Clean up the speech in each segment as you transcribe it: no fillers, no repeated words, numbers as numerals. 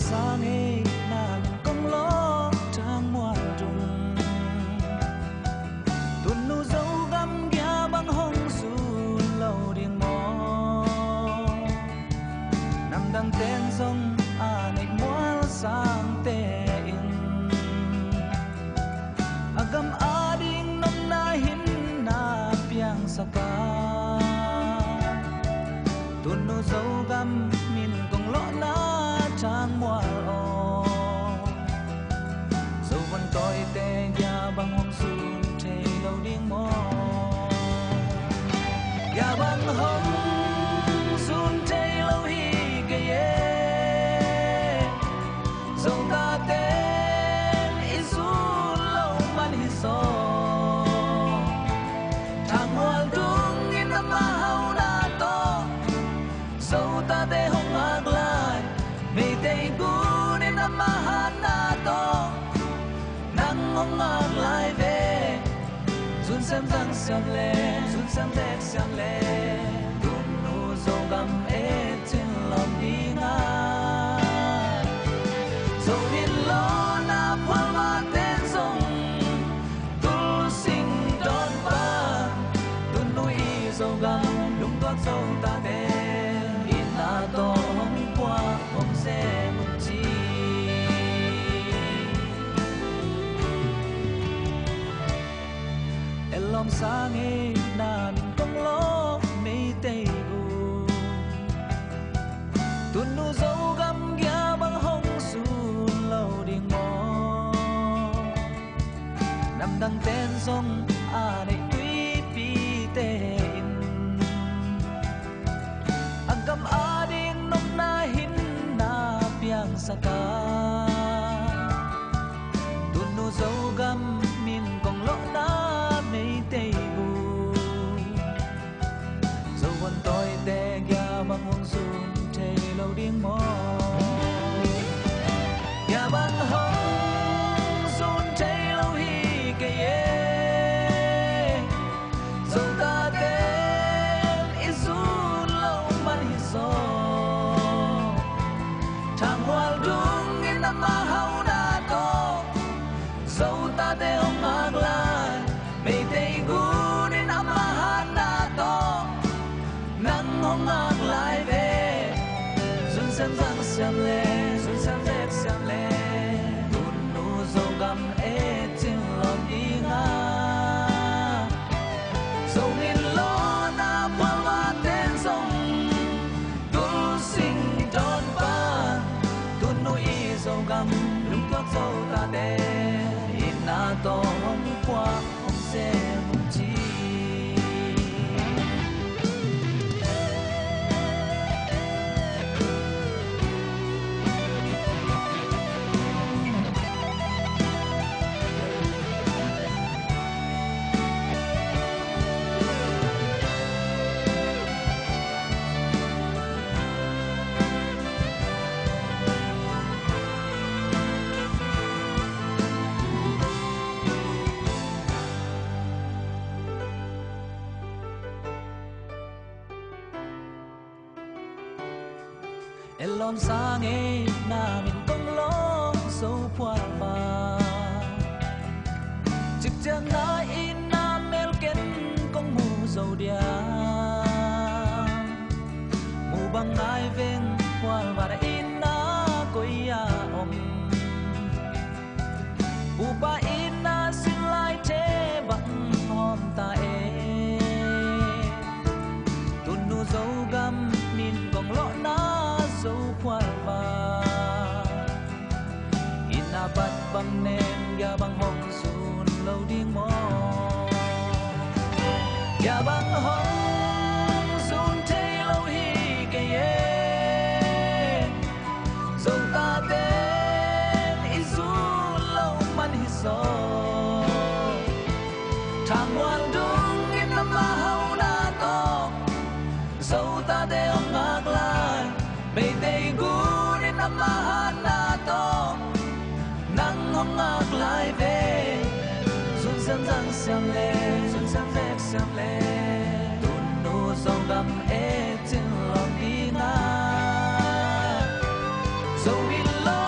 sang ấy là mình công ló trang muôn trùng tuần nu dấu găm kia băng hông su lâu điên mò nằm đằng tên sông này muôn sang tê in agam ading nom na hin na piang saka tuần nu dấu găm min công ló na trang mual o dấu vẫn tôi tê ya băng hông sun chê lâu điên mò ya băng hông sun chê lâu hi kê ye dấu ta tên isun lâu man hi so trang mual dung in na mahau na to dấu ta tê hông ag lai may tay gun in a mahana to nang ngong ngang lai ve sun sam tang sam tek sam le dun nu zo gam e tin lam đi nga zo in lo na phal ma ten song tul sing don pa dun nu i zo gam lung toát zo ta te in na to hong qua hong se một chi lòng sang ấy na mình công ló mấy tay u tuần nu dấu găm kia băng hông su lâu điên mò nằm đằng tên sông này tuy pi tên agam ading nom na hin na piang saka tuần nu dấu găm min công ló na mấy tay bu dấu vẫn tôi tê ya băng hông sun chê lâu điên mò ya băng hông sun chê lâu hi kê ye dấu ta tên isun lâu man hi so trang hoa dung in na mahau na to dấu ta tê hông ag lai may tay gun in a mahana to nang hong ag lai ve sun sam tang sam le sun sam tek sam le dun nu zo gam e tin lam đi nga zo in lo na phal ma ten song tul sing don pa dun nu i zo gam lung toát zo ta te in na to hong qua hong se một chi lòng sang ấy na mình công ló sâu qua mà trực chẳng na in na mel ken công mu dầu dia mu bang ai ven qua mà in na coi ya om mu ba in na xin lai che bằng hom ta e tuần nu dấu gam min công ló na dấu qua mà ina bat bang nem ya bang hong sun lâu điên mò ya bang hong sun chê lâu hi kê ye dấu ta tên isun lâu man hi so thang ngoan dung in na mahau na to dấu ta te ông ngạc lai may tay gun in a mahana to nang hong ag lai ve sun sam tang sam le sun sam tek sam le tun nu zo gam e tin lam đi nga zo in lo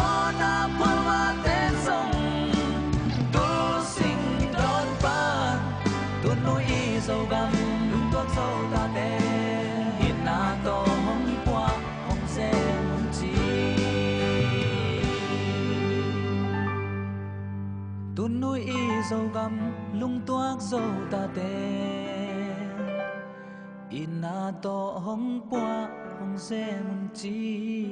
tuôn núi y dầu găm lung toác dầu ta tên in na to hong qua hong xe mun chi